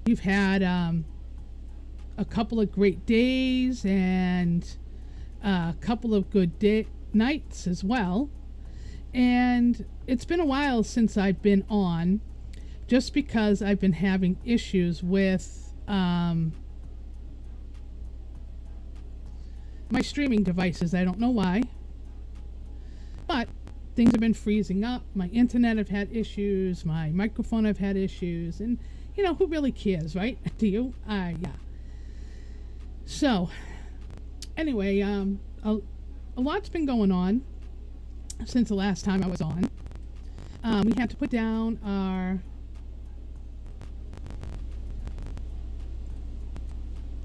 we've had a couple of great days and a couple of good nights as well. And it's been a while since I've been on, just because I've been having issues with my streaming devices. I don't know why, but things have been freezing up. My internet have had issues, my microphone have had issues, and you know, who really cares, right? Do you? Yeah. So anyway, a lot's been going on since the last time I was on. We had to put down our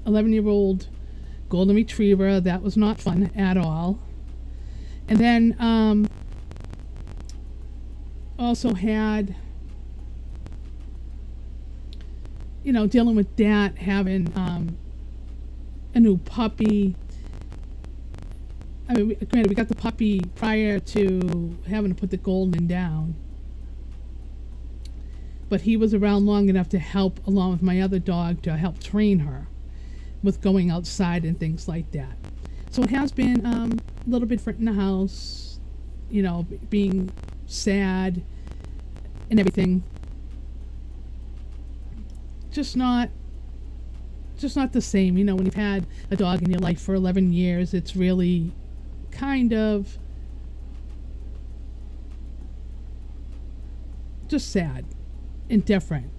11-year-old golden retriever. That was not fun at all. And then also had, you know, dealing with that, having a new puppy. I mean, granted, we got the puppy prior to having to put the golden down, but he was around long enough to help, along with my other dog, to help train her with going outside and things like that. So it has been a little bit different in the house, you know, being sad and everything. Just not the same, you know, when you've had a dog in your life for 11 years, it's really kind of just sad and different.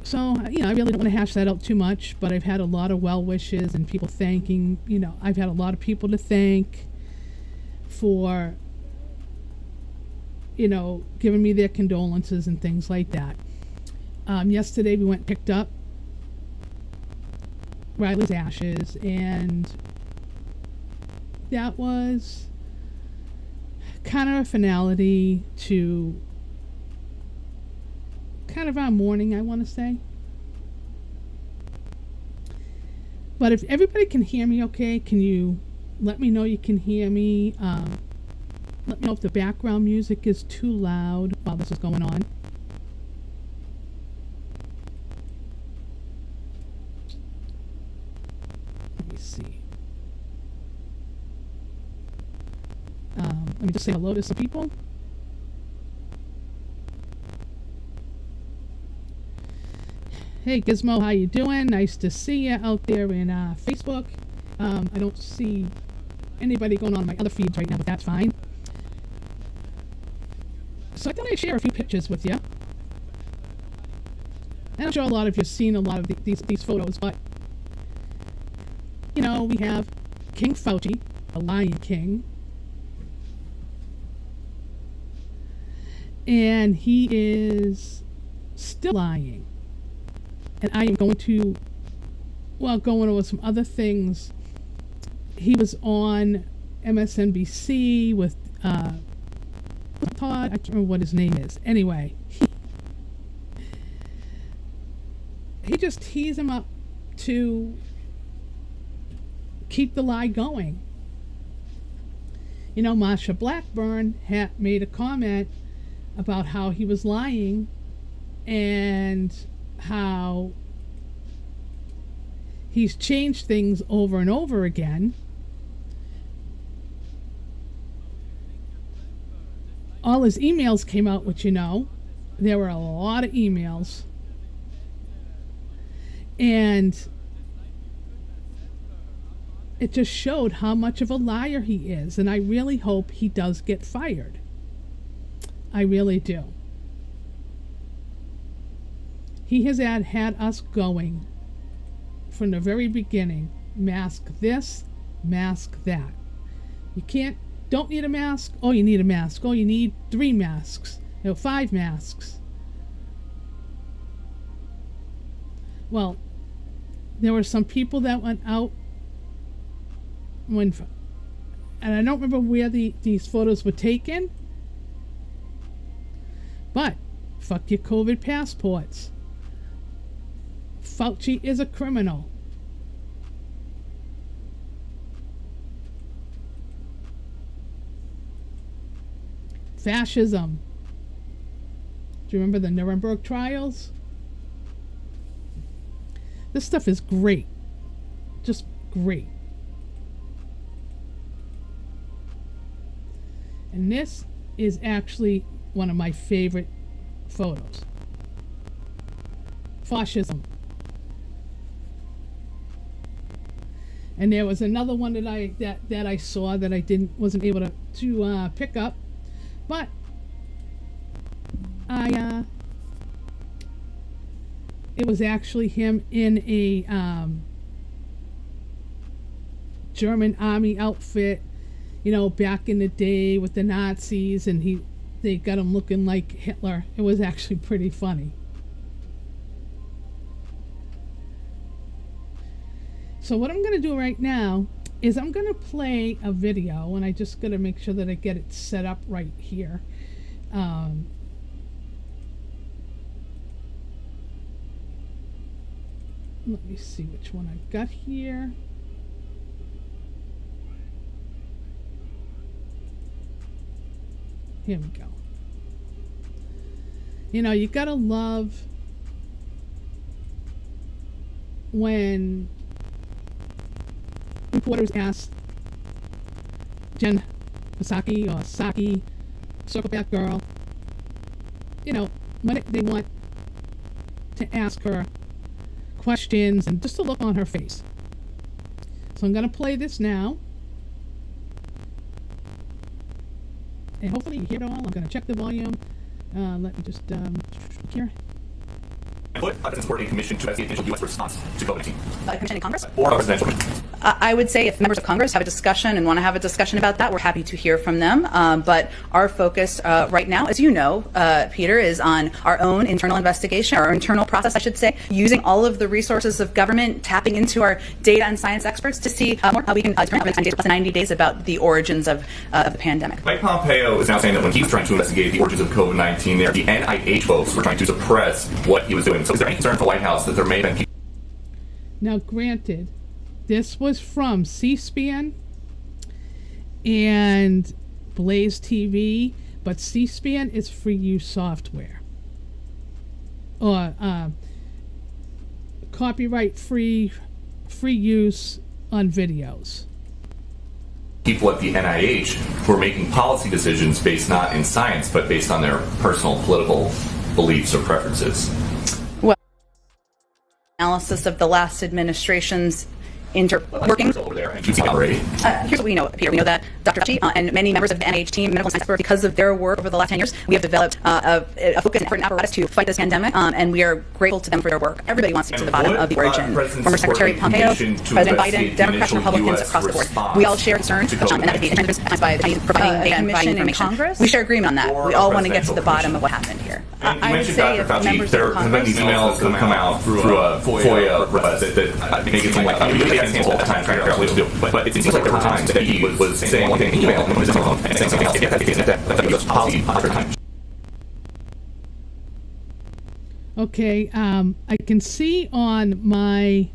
So, you know, I really don't want to hash that out too much, but I've had a lot of well wishes and people thanking, you know, I've had a lot of people to thank for, you know, giving me their condolences and things like that. Yesterday we went and picked up Riley's ashes, and that was kind of a finality to kind of our mourning, I want to say. But if everybody can hear me okay, can you let me know you can hear me? Let me know if the background music is too loud while this is going on. Let me see. Let me just say hello to some people. Hey Gizmo, how you doing? Nice to see you out there in Facebook. I don't see anybody going on my other feeds right now, but that's fine. So I thought I'd share a few pictures with you. And I'm sure a lot of you have seen a lot of these photos, but you know, we have King Fauci, the Lion King, and he is still lying. And I am going to, well, going over some other things. He was on MSNBC with Todd, I can't remember what his name is. Anyway, he just teased him up to keep the lie going. You know, Marsha Blackburn had made a comment about how he was lying and how he's changed things over and over again. All his emails came out, which, you know, there were a lot of emails. And it just showed how much of a liar he is. And I really hope he does get fired. I really do. He has had us going from the very beginning. Mask this, mask that. You don't need a mask. Oh, you need a mask. Oh, you need 3 masks. 5 masks. Well, there were some people that went out and I don't remember where these photos were taken, but fuck your COVID passports. Fauci is a criminal. Fascism Do you remember the Nuremberg trials? This stuff is great. Just great. And this is actually one of my favorite photos. Fascism. And there was another one that I saw that I wasn't able to pick up, but it was actually him in a German army outfit, you know, back in the day with the Nazis, and they got him looking like Hitler. It was actually pretty funny. So what I'm going to do right now is I'm going to play a video, and I just got to make sure that I get it set up right here. Let me see which one I've got here. Here we go. You know, you gotta love when reporters ask Jen Psaki or Saki, Circleback Girl, you know, when they want to ask her questions and just a look on her face. So I'm going to play this now. And hopefully you hear it all. I'm going to check the volume. Let me just here. Does support a commission to investigate the initial U.S. response to COVID-19? A commission in Congress? Or a presidential commission? I would say if members of Congress have a discussion and want to have a discussion about that, we're happy to hear from them. But our focus right now, as you know, Peter, is on our own internal investigation, our internal process, I should say, using all of the resources of government, tapping into our data and science experts to see more how we can turn up in 90 days about the origins of the pandemic. Mike Pompeo is now saying that when he was trying to investigate the origins of COVID-19, there, the NIH folks were trying to suppress what he was doing. So is there any concern for the White House that there may have been people? Now, granted, this was from C-SPAN and Blaze TV, but C-SPAN is free use software. Or copyright free use on videos. People at the NIH who are making policy decisions based not in science, but based on their personal political beliefs or preferences. Analysis of the last administration's workings. Here's What we know, Peter. We know that Dr. Fauci and many members of the NIH team, medical science experts, because of their work over the last 10 years, we have developed a focus and apparatus to fight this pandemic, and we are grateful to them for their work. Everybody wants to get to the bottom of the origin. Former Secretary Pompeo, President Biden, Democrats and Republicans across the board. We all share concerns, and that the by providing data and providing information. Congress? We share agreement on that. We all want to get to the bottom of what happened here. I would say if members of Congress, there have been these emails that have come out through a FOIA request that make it seem like we ask him all the time trying to figure out what to do. But it seems like there were times that he was saying one thing in email and saying something else. That was policy other times. Okay, I can see on my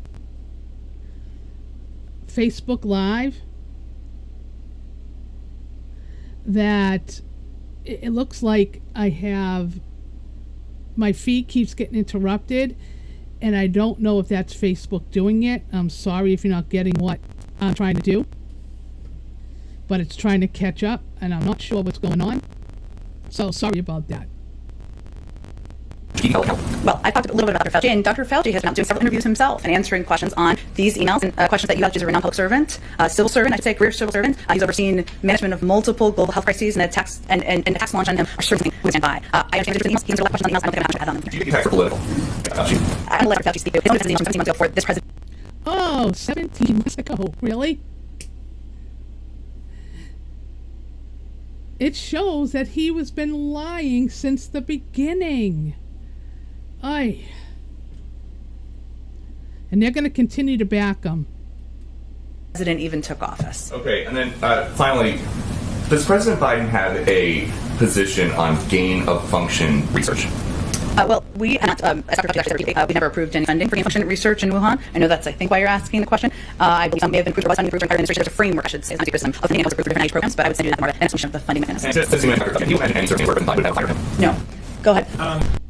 Facebook Live that it looks like I have my feed keeps getting interrupted, and I don't know if that's Facebook doing it. I'm sorry if you're not getting what I'm trying to do, but it's trying to catch up, and I'm not sure what's going on. So sorry about that. Well, I talked a little bit about Dr. Fauci, and Dr. Fauci has been doing several interviews himself and answering questions on these emails and questions that you have. He's a renowned public servant, civil servant, I should say, career civil servant. He's overseen management of multiple global health crises, and the attacks launched on him are certainly we stand by. I understand there's emails. He answered a lot of questions on emails. I don't think I have on them. Do you get attacked for political? I'm going to let Dr. Fauci speak. His own presentation 17 months ago for this president. Oh, 17 months ago. Really? It shows that he was been lying since the beginning. Aye. And they're going to continue to back him. President even took office. Okay, and then finally, does President Biden have a position on gain-of-function research? Well, we have not, as Dr. Fauci actually said, we never approved any funding for gain-of-function research in Wuhan. I know that's, I think, why you're asking the question. I believe some may have been approved or was funding approved during prior administration. There's a framework, I should say, it's not of funding approved for different NIH programs, but I would send you that more an explanation of the funding mechanism. Can you imagine any certain where President Biden would have fired him? No. Go ahead.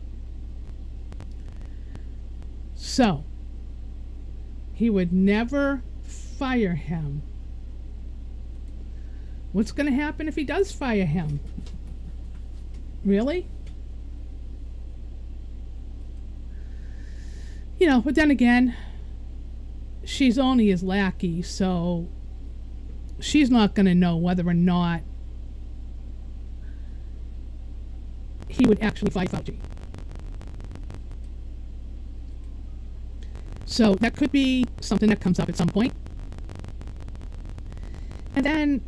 So, he would never fire him. What's going to happen if he does fire him? Really? You know, but then again, she's only his lackey, so she's not going to know whether or not he would actually fight Fauci. So that could be something that comes up at some point. And then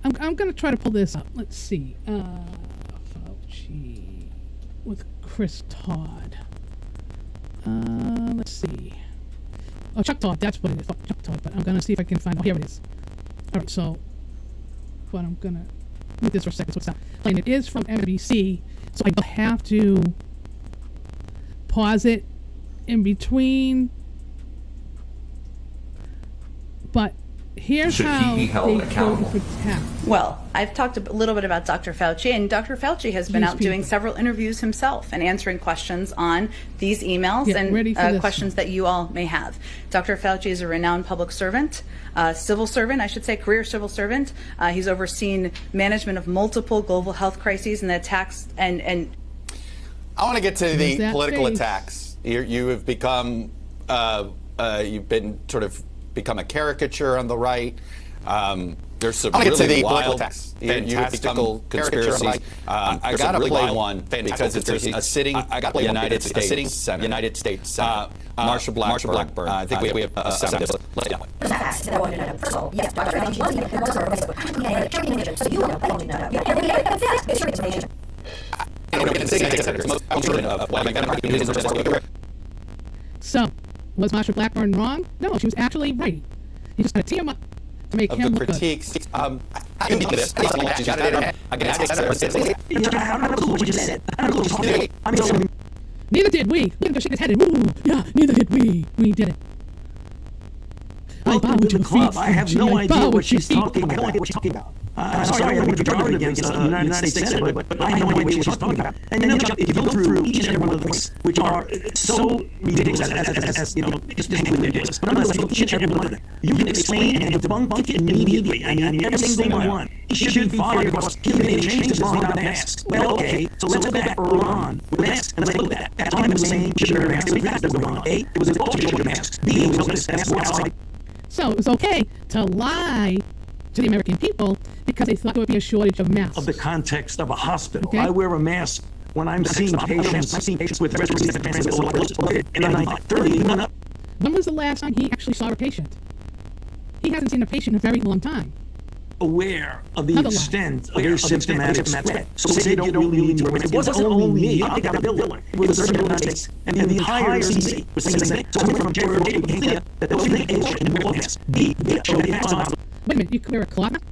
I'm going to try to pull this up. Let's see. Fauci with Chris Todd. Let's see. Oh, Chuck Todd. That's what it is. Oh, Chuck Todd. But I'm going to see if I can find. Oh, here it is. All right. So, but I'm going to move this for a second. So it's not playing. It is from MSNBC. So I have to pause it in between. But here's how they go to protect. Well, I've talked a little bit about Dr. Fauci, and Dr. Fauci has been out doing several interviews himself and answering questions on these emails and questions that you all may have. Dr. Fauci is a renowned public servant, civil servant, I should say, career civil servant. He's overseen management of multiple global health crises and the attacks and I want to get to the political attacks. You have become, you've been sort of become a caricature on the right. There's some really wild, fantastical conspiracies. I got to play one because it's a sitting United States Senator, Marsha Blackburn. I think we have a sound. Let's do it. Yes, Dr. Fauci was even so you know, So, was Marsha Blackburn wrong? No, she was actually right. You just got to tee him up to make him look critiques. good. I can do this. I Neither did we. Look at the shake his head and woo. Yeah, neither did we. We did it. Welcome to the club. I have no idea what she's talking about. I'm sorry, I don't want to guard against the United States Senate, but I have no idea what she's talking about. And then if you go through each and every one of the things, which are so ridiculous, as you know, just ridiculous. But nonetheless, each and every one of them, you can explain and debunk it immediately. I mean, every single one. He should be fired because he made changes without masks. Well, okay, so let's go back early on with masks, and let's look at that. At the time, he was saying you should wear masks. That's what's going on. A, it was an ultra of masks. B, it was masks outside. So it was okay to lie to the American people because they thought there would be a shortage of masks. Of the context of a hospital. Okay. I wear a mask when I'm seeing patients with respiratory disease, and I'm like 30 and up. When was the last time he actually saw a patient? He hasn't seen a patient in a very long time. Aware of the extent of their symptomatic spread. So they don't really need to wear masks. It wasn't only me. I got a bill. It was the United States. And the entire CDC was saying the same thing. So from January, it became clear that those things should wear masks. B, should be masks on. Wait a minute, you could wear a cloth mask?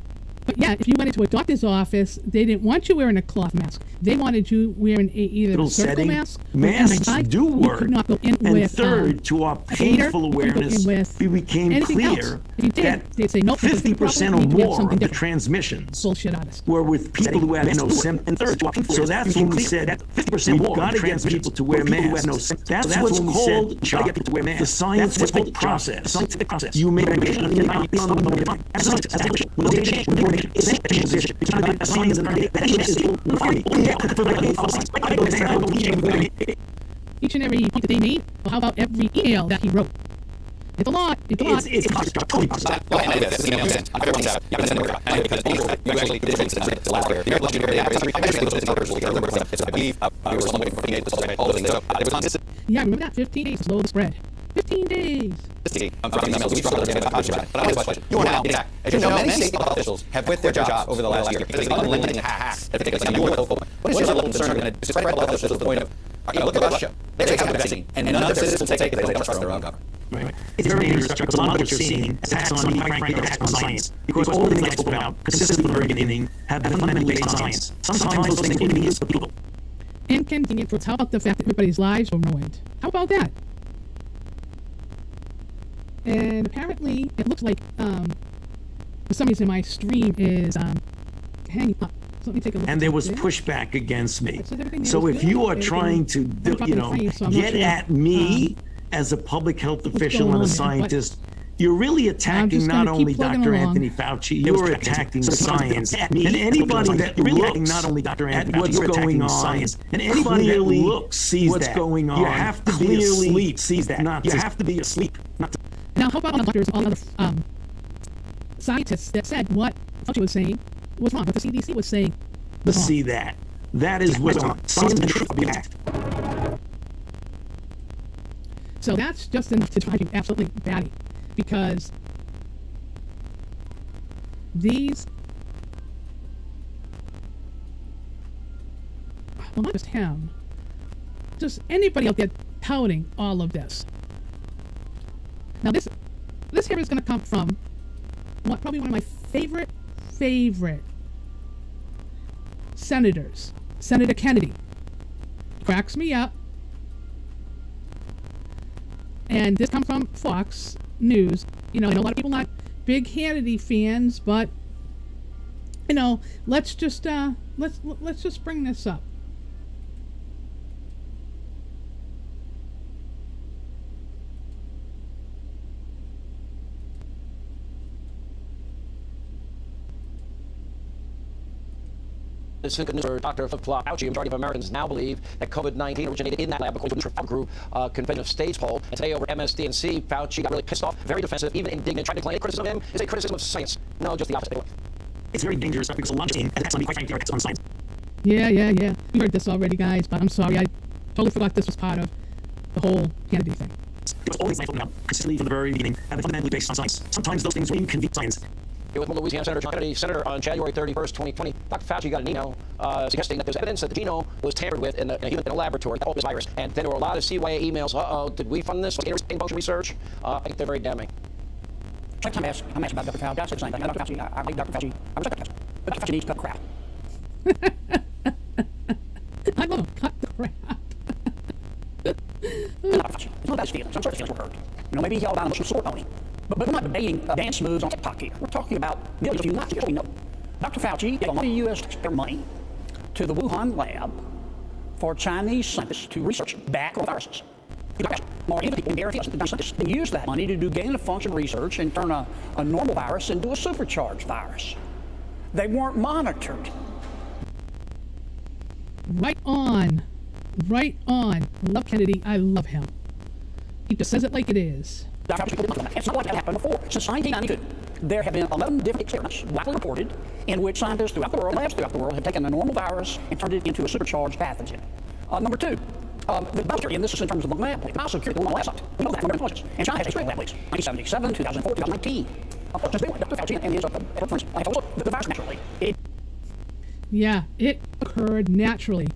But yeah, if you went into a doctor's office, they didn't want you wearing a cloth mask. They wanted you wearing either a surgical mask. Masks do work. You could not go in and with, third, to our painful awareness, it became clear that 50% or more of the transmissions were with people who had no symptoms. So that's when we said 50% more got to get people to wear masks. That's what's called the scientific process. You make a each and every point that they made, or how about every email that he wrote? It's a lot. It's a lot. Yeah, remember that? 15 days to slow the spread. 15 days. You are now, as you know, many state officials have quit their jobs over the last year because of unrelenting hacks. What is your level of concern when it spread officials to the point of, look at Russia. They have a vaccine, and none of their citizens will take it because they don't trust their own government. Right. It's very dangerous because a lot of what you're seeing is attacks on, frankly, attacks on science. Because all the things I spoke about, consistently from the very beginning, have been fundamentally based on science. Sometimes those things are inconvenient for people. Inconvenient for how about the fact that everybody's lives were ruined? How about that? And apparently, it looks like for some reason my stream is hanging up. let me take a look. and there was there. pushback against me. So everything So is if good. you are Everything- trying to, I'm talking to you, so I'm not get sure, at me as a public health official going and a on there, but- scientist, you're really attacking just not gonna keep only plugging Dr. along. Anthony Fauci, you're attacking science. And anybody that looks not only Dr. at Anthony Fauci, what's you're going attacking on, science. and anybody that Clearly looks sees what's that. going on. You have to be Clearly asleep. sees that. Not You to- have to be asleep. Not to Now, how about all the doctors, all the other scientists that said what Fauci was saying was wrong, what the CDC was saying was wrong. see that. That is what's on. Science and truth are being attacked. So that's just enough to drive you absolutely batty, because these, well, not just him, just anybody out there touting all of this. Now this here is going to come from probably one of my favorite senators, Senator Kennedy. Cracks me up. And this comes from Fox News. You know, I know a lot of people not big Hannity fans, but you know, let's just bring this up. This is good news for Dr. Fauci. A majority of Americans now believe that COVID-19 originated in that lab, according to the Group Convention of States poll. And today, over MSDNC, Fauci got really pissed off, very defensive, even indignant, trying to claim criticism of him is a criticism of science. No, just the opposite. It's very dangerous because a lot of team attacks on me, quite frankly, attacks on science. Yeah. We heard this already, guys, but I'm sorry. I totally forgot this was part of the whole Kennedy thing. It was always my fault now, consistently from the very beginning, have been fundamentally based on science. Sometimes those things inconvenience science. With Louisiana Senator John Kennedy, Senator, on January 31st, 2020, Dr. Fauci got an email suggesting that there's evidence that the genome was tampered with in a laboratory, the virus. And then there were a lot of CYA emails. Did we fund this? Was it function research? I think they're very damning. I'm asked about Dr. Fauci. I said the same thing. Dr. Fauci, I like Dr. Fauci. I respect Dr. Fauci. But Dr. Fauci needs to cut crap. I love him. Cut the crap. Dr. Fauci. It's not about his feelings. I'm sure his feelings were hurt. You know, maybe he held down emotional sort on me. But we're not debating dance moves on TikTok here. We're talking about millions of human lives. Here's what we know. Dr. Fauci gave a lot of U.S. taxpayer money to the Wuhan lab for Chinese scientists to research back on viruses. More even people guarantee us that the scientists they use that money to do gain-of-function research and turn a normal virus into a supercharged virus. They weren't monitored. Right on. Love Kennedy. I love him. He just says it like it is. It's not like that happened before. Since 1992, there have been 11 different experiments widely reported in which scientists throughout the world, labs throughout the world, have taken a normal virus and turned it into a supercharged pathogen. Number two, the biosecurity, and this is in terms of the lab, the biosecurity on the lab site. We know that from intelligence. And China has a strict lab leaks. 1977, 2004, 2019. Since then, Dr. Fauci and his friends, the virus naturally. Yeah, it occurred naturally.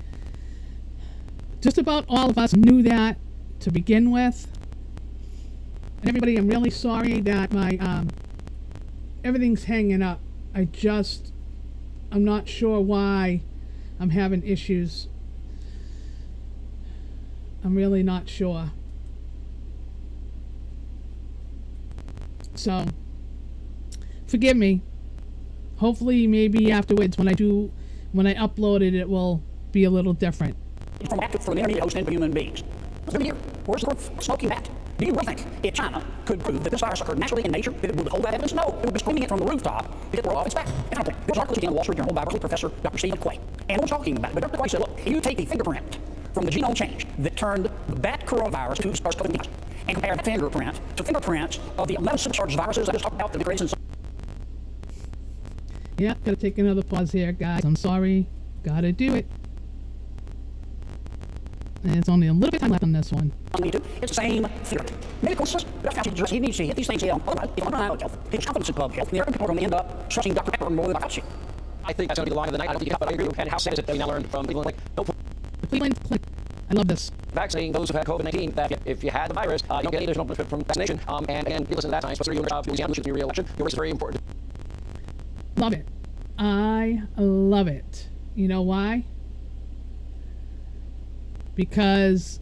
Just about all of us knew that to begin with. And everybody, I'm really sorry that my everything's hanging up. I'm not sure why I'm having issues. I'm really not sure. So, forgive me. Hopefully, maybe afterwards, when I upload it, it will be a little different. From an intermediate host into human beings. Where's the smoking that? Do you really think if China could prove that this virus occurred naturally in nature, that it would hold that evidence? No, it would be screaming it from the rooftop to get the world off its back. And there's an article in the Wall Street Journal by Berkeley professor Dr. Stephen Quay. And we're talking about it. But Dr. Quay said, look, if you take the fingerprint from the genome change that turned the bat coronavirus to SARS-CoV-2 and compare that fingerprint to fingerprints of the 11 supercharged viruses I just talked about that created in. Yeah, gotta take another pause here, guys. I'm sorry. Gotta do it. And there's only a little bit of time left on this one. It's the same theory. Medical system. He needs to hit these things head on. Otherwise, if I'm not health, his confidence in public health, the American people are going to end up trusting Dr. Pepper more than Fauci. I think that's going to be the line of the night. I don't think you have, but I agree. And how sad is it that we now learned from Cleveland, like, no Cleveland Clinic. I love this. vaccinating those who had COVID-19, that if you had the virus, you don't get any additional benefit from vaccination. And you listen to that science, but you're your job, Louisiana, which is your re-election. Your race is very important. Love it. I love it. You know why? Because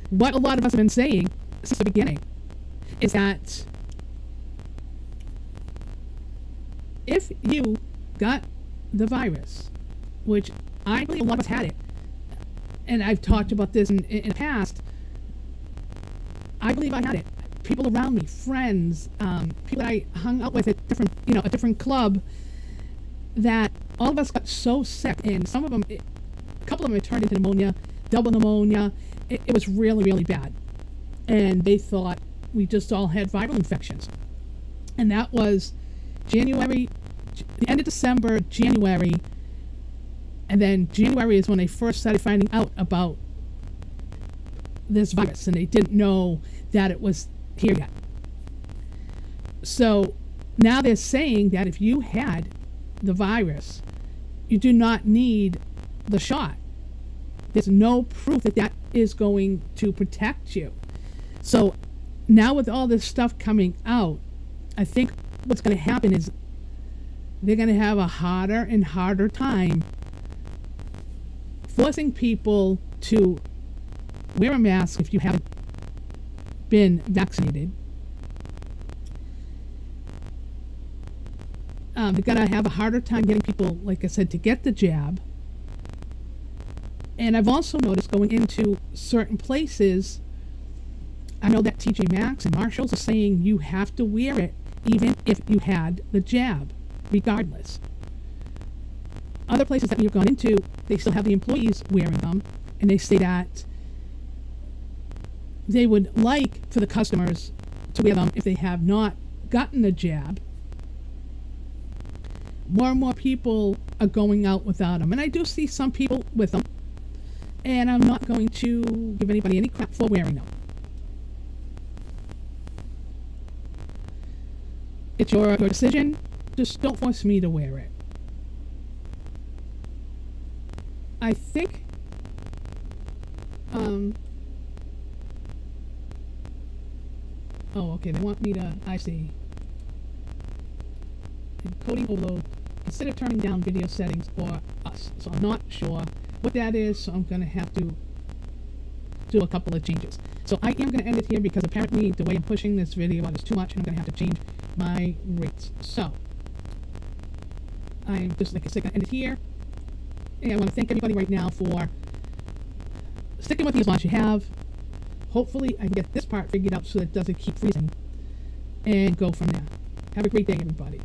what a lot of us have been saying since the beginning is that if you got the virus, which I believe a lot of us had it, and I've talked about this in the past. I believe I had it. People around me, friends, people that I hung out with at a different club, that all of us got so sick, and some of them, a couple of them, it turned into pneumonia, double pneumonia. It was really, really bad, and they thought we just all had viral infections, and that was January, the end of December, January, and then January is when they first started finding out about this virus, and they didn't know that it was here yet. So now they're saying that if you had the virus, you do not need the shot. There's no proof that that is going to protect you. So now with all this stuff coming out, I think what's going to happen is they're going to have a harder and harder time forcing people to wear a mask if you haven't been vaccinated. They're going to have a harder time getting people, like I said, to get the jab. And I've also noticed going into certain places, I know that TJ Maxx and Marshalls are saying you have to wear it even if you had the jab, regardless. Other places that we've gone into, they still have the employees wearing them, and they say that they would like for the customers to wear them if they have not gotten the jab. More and more people are going out without them, and I do see some people with them, and I'm not going to give anybody any crap for wearing them. It's your decision. Just don't force me to wear it. I think oh, okay, they want me to, I see. Encoding overload. Consider turning down video settings for us. So I'm not sure what that is, so I'm going to have to do a couple of changes. So I am going to end it here because apparently the way I'm pushing this video out is too much, and I'm going to have to change my rates. So I'm just, like I said, going to end it here. And I want to thank everybody right now for sticking with me as long as you have. Hopefully I can get this part figured out so that it doesn't keep freezing, and go from there. Have a great day, everybody.